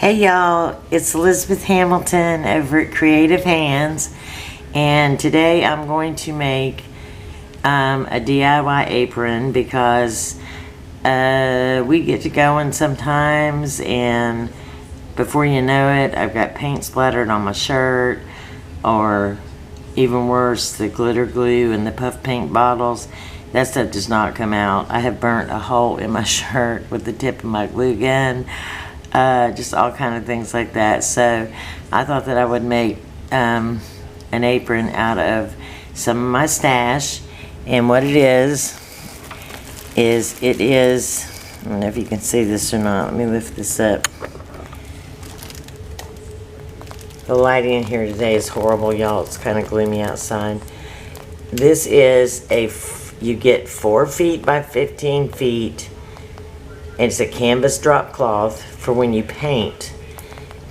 Hey y'all, it's Elizabeth Hamilton over at Creative Hands, and today I'm going to make a DIY apron because we get to going sometimes, and before you know it, I've got paint splattered on my shirt, or even worse, the glitter glue and the puff paint bottles. That stuff does not come out. I have burnt a hole in my shirt with the tip of my glue gun. Just all kind of things like that. So I thought that I would make an apron out of some of my stash. And what it is I don't know if you can see this or not. Let me lift this up. The lighting in here today is horrible, y'all. It's kind of gloomy outside. This is you get 4 feet by 15 feet. It's a canvas drop cloth for when you paint,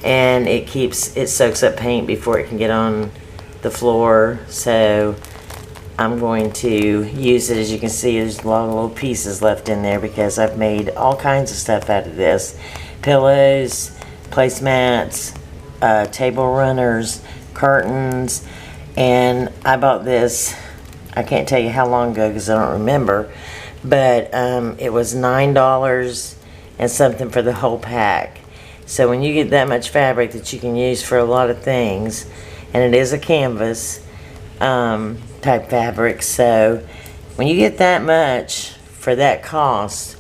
and it soaks up paint before it can get on the floor. So I'm going to use it. As you can see, there's a lot of little pieces left in there because I've made all kinds of stuff out of this. Pillows, placemats, table runners, curtains, and I bought this, I can't tell you how long ago because I don't remember, but it was $9 and something for the whole pack. So when you get that much fabric that you can use for a lot of things, and it is a canvas type fabric, so when you get that much for that cost,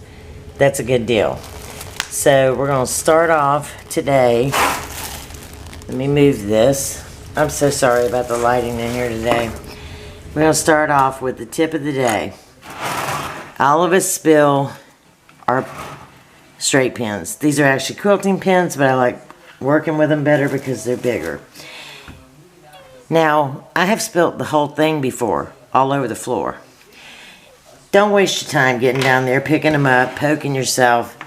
that's a good deal. So we're going to start off today. Let me move this. I'm so sorry about the lighting in here today. We're going to start off with the tip of the day. All of us spill our straight pins. These are actually quilting pins, but I like working with them better because they're bigger. Now, I have spilt the whole thing before, all over the floor. Don't waste your time getting down there, picking them up, poking yourself,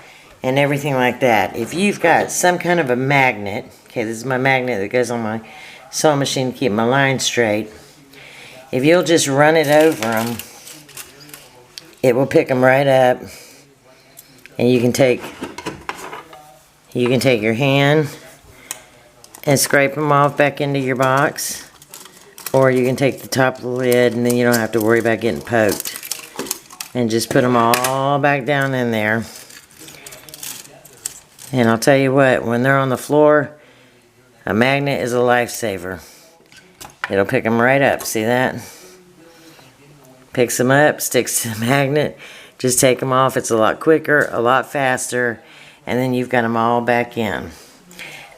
and everything like that. If you've got some kind of a magnet, okay, this is my magnet that goes on my sewing machine to keep my line straight. If you'll just run it over them, it will pick them right up, and you can take your hand and scrape them off back into your box, or you can take the top of the lid, and then you don't have to worry about getting poked, and just put them all back down in there. And I'll tell you what, when they're on the floor, a magnet is a lifesaver. It'll pick them right up. See that? Picks them up, sticks to the magnet, just take them off. It's a lot quicker, a lot faster, and then you've got them all back in.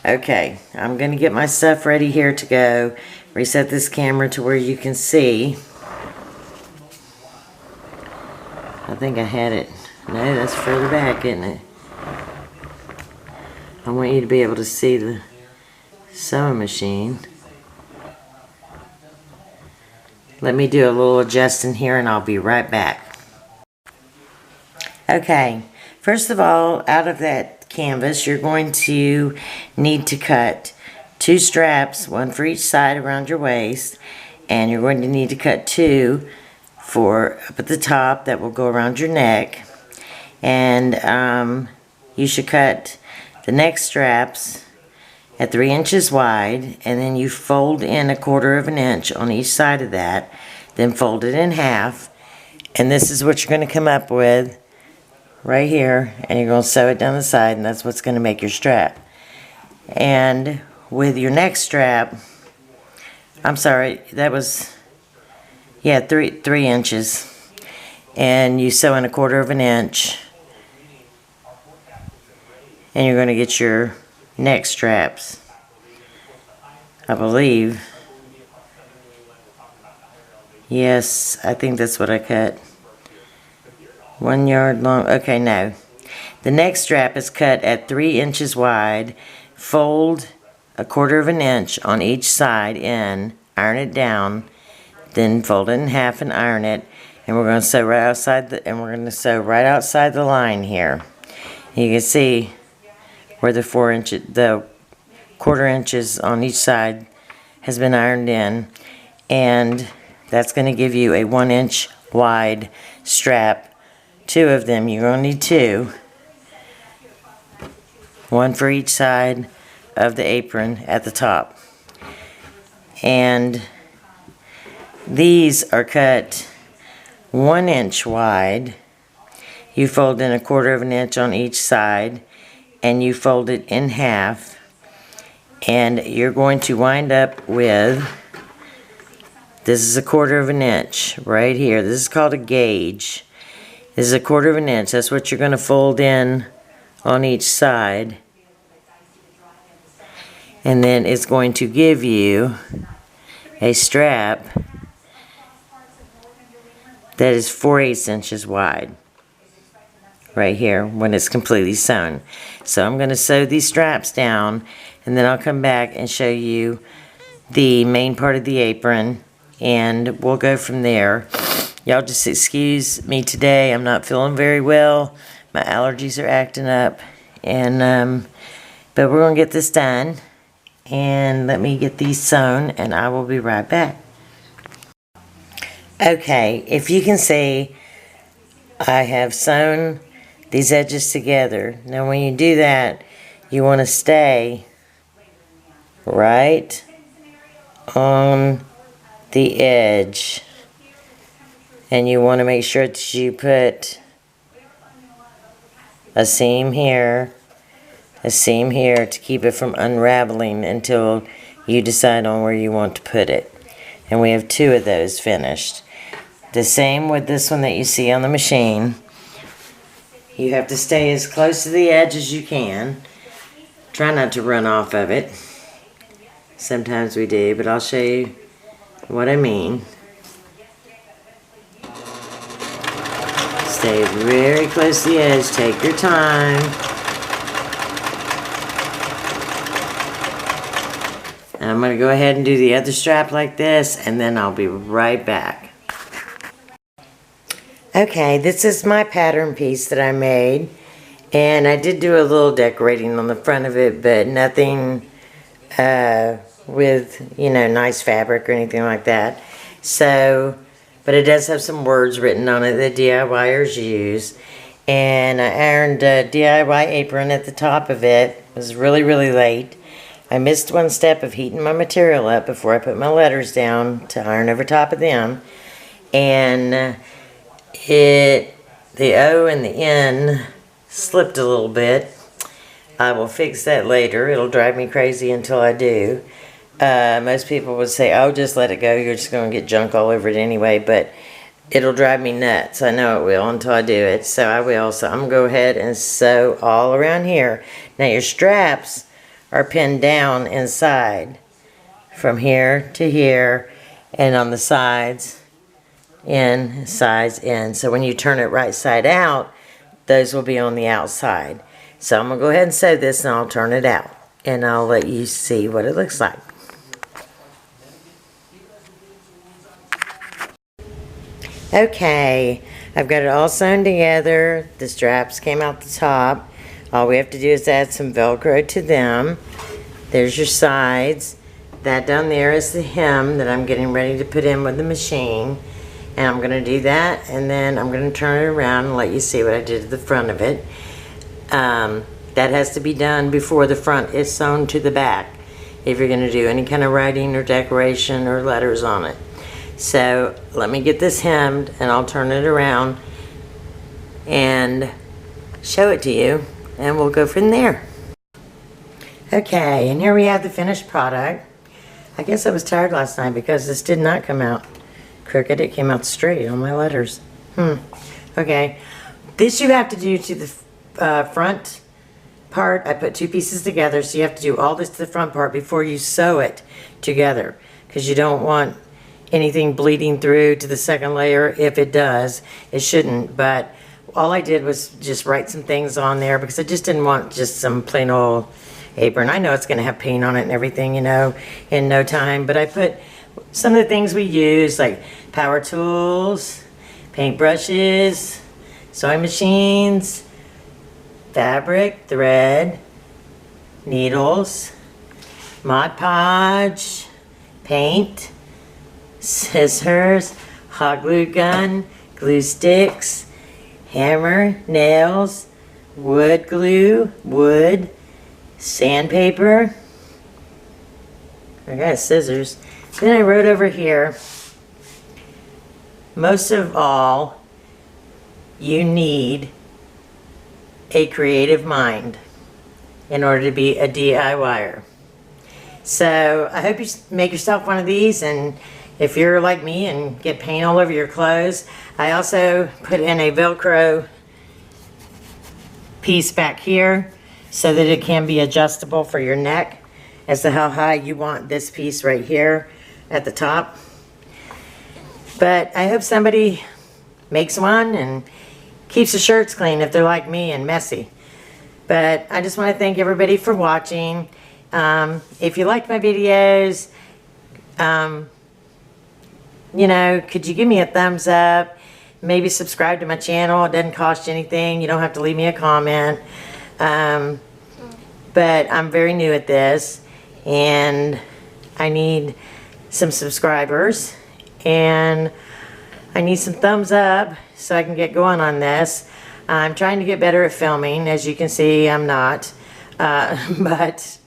Okay, I'm going to get my stuff ready here to go. Reset this camera to where you can see. I think I had it. No, that's further back, isn't it? I want you to be able to see the sewing machine. Let me do a little adjusting here and I'll be right back. Okay, first of all, out of that canvas, you're going to need to cut 2 straps, one for each side around your waist, and you're going to need to cut 2 for up at the top that will go around your neck. And you should cut the neck straps at 3 inches wide, and then you fold in 1/4 inch on each side of that, then fold it in half, and this is what you're going to come up with right here, and you're going to sew it down the side, and that's what's going to make your strap. And with your neck strap, I'm sorry, that was, yeah, 3 inches, and you sew in 1/4 inch, and you're going to get your neck straps, I believe. Yes, I think that's what I cut. 1 yard long. Okay, no. The neck strap is cut at 3 inches wide. Fold 1/4 inch on each side in, iron it down, then fold it in half and iron it. And we're going to sew right outside right outside the line here. You can see where the 1/4 inches on each side has been ironed in, and that's going to give you a 1 inch wide strap. 2 of them, you're going to need 2. one for each side of the apron at the top. And these are cut 1 inch wide. You fold in 1/4 of an inch on each side, and you fold it in half, and you're going to wind up with, this is 1/4 of an inch right here. This is called a gauge. This is 1/4 of an inch. That's what you're going to fold in on each side, and then it's going to give you a strap that is 4/8 inches wide right here when it's completely sewn. So I'm going to sew these straps down, and then I'll come back and show you the main part of the apron, and we'll go from there. Y'all just excuse me today. I'm not feeling very well. My allergies are acting up, and but we're going to get this done. And let me get these sewn, and I will be right back. Okay, if you can see, I have sewn these edges together. Now when you do that, you want to stay right on the edge, and you want to make sure that you put a seam here, a seam here, to keep it from unraveling until you decide on where you want to put it. And we have 2 of those finished. The same with this one that you see on the machine. You have to stay as close to the edge as you can. Try not to run off of it. Sometimes we do, but I'll show you what I mean. Stay very close to the edge. Take your time. And I'm going to go ahead and do the other strap like this, and then I'll be right back. Okay, this is my pattern piece that I made, and I did do a little decorating on the front of it, but nothing with, you know, nice fabric or anything like that. So, but it does have some words written on it that DIYers use. And I ironed a DIY apron at the top of it. It was really, really late. I missed one step of heating my material up before I put my letters down to iron over top of them. And the O and the N slipped a little bit. I will fix that later. It'll drive me crazy until I do. Most people would say, oh, just let it go. You're just going to get junk all over it anyway. But it'll drive me nuts. I know it will until I do it. So I will. So I'm going to go ahead and sew all around here. Now your straps are pinned down inside from here to here, and on the sides in, sides in. So when you turn it right side out, those will be on the outside. So I'm going to go ahead and sew this, and I'll turn it out, and I'll let you see what it looks like. Okay, I've got it all sewn together. The straps came out the top. All we have to do is add some Velcro to them. There's your sides. That down there is the hem that I'm getting ready to put in with the machine. And I'm going to do that, and then I'm going to turn it around and let you see what I did to the front of it. That has to be done before the front is sewn to the back if you're going to do any kind of writing or decoration or letters on it. So let me get this hemmed, and I'll turn it around and show it to you, and we'll go from there. Okay, and here we have the finished product. I guess I was tired last night because this did not come out crooked. It came out straight on my letters. Okay, this you have to do to the front part. I put 2 pieces together, so you have to do all this to the front part before you sew it together, because you don't want anything bleeding through to the second layer. If it does, it shouldn't, but all I did was just write some things on there because I just didn't want just some plain old apron. I know it's going to have paint on it and everything, you know, in no time, but I put some of the things we use, like power tools, paint brushes, sewing machines, fabric, thread, needles, Mod Podge, paint, scissors, hot glue gun, glue sticks, hammer, nails, wood glue, wood, sandpaper. I got scissors. Then I wrote over here, most of all, you need a creative mind in order to be a DIYer. So I hope you make yourself one of these, and if you're like me and get paint all over your clothes, I also put in a Velcro piece back here so that it can be adjustable for your neck as to how high you want this piece right here at the top. But I hope somebody makes one and keeps the shirts clean if they're like me and messy. But I just want to thank everybody for watching. If you liked my videos, you know, could you give me a thumbs up? Maybe subscribe to my channel. It doesn't cost you anything. You don't have to leave me a comment. But I'm very new at this, and I need some subscribers, and I need some thumbs up so I can get going on this. I'm trying to get better at filming. As you can see, I'm not. But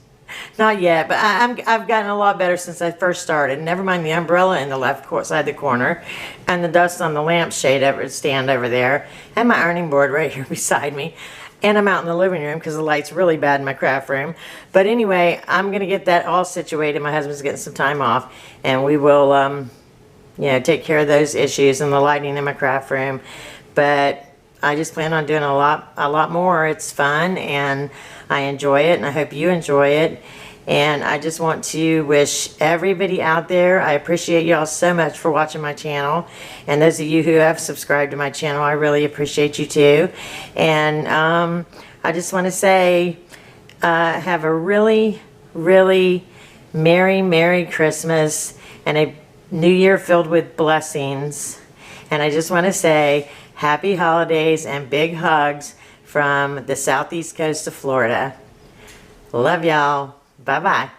not yet, but I've gotten a lot better since I first started. Never mind the umbrella in the left side of the corner, and the dust on the lampshade stand over there, and my ironing board right here beside me. And I'm out in the living room because the light's really bad in my craft room. But anyway, I'm going to get that all situated. My husband's getting some time off, and we will, you know, take care of those issues and the lighting in my craft room. But I just plan on doing a lot more. It's fun, and I enjoy it, and I hope you enjoy it. And I just want to wish everybody out there, I appreciate y'all so much for watching my channel. And those of you who have subscribed to my channel, I really appreciate you too. And I just want to say, have a really, really Merry Christmas and a New Year filled with blessings. And I just want to say, happy holidays and big hugs from the southeast coast of Florida. Love y'all. Bye-bye.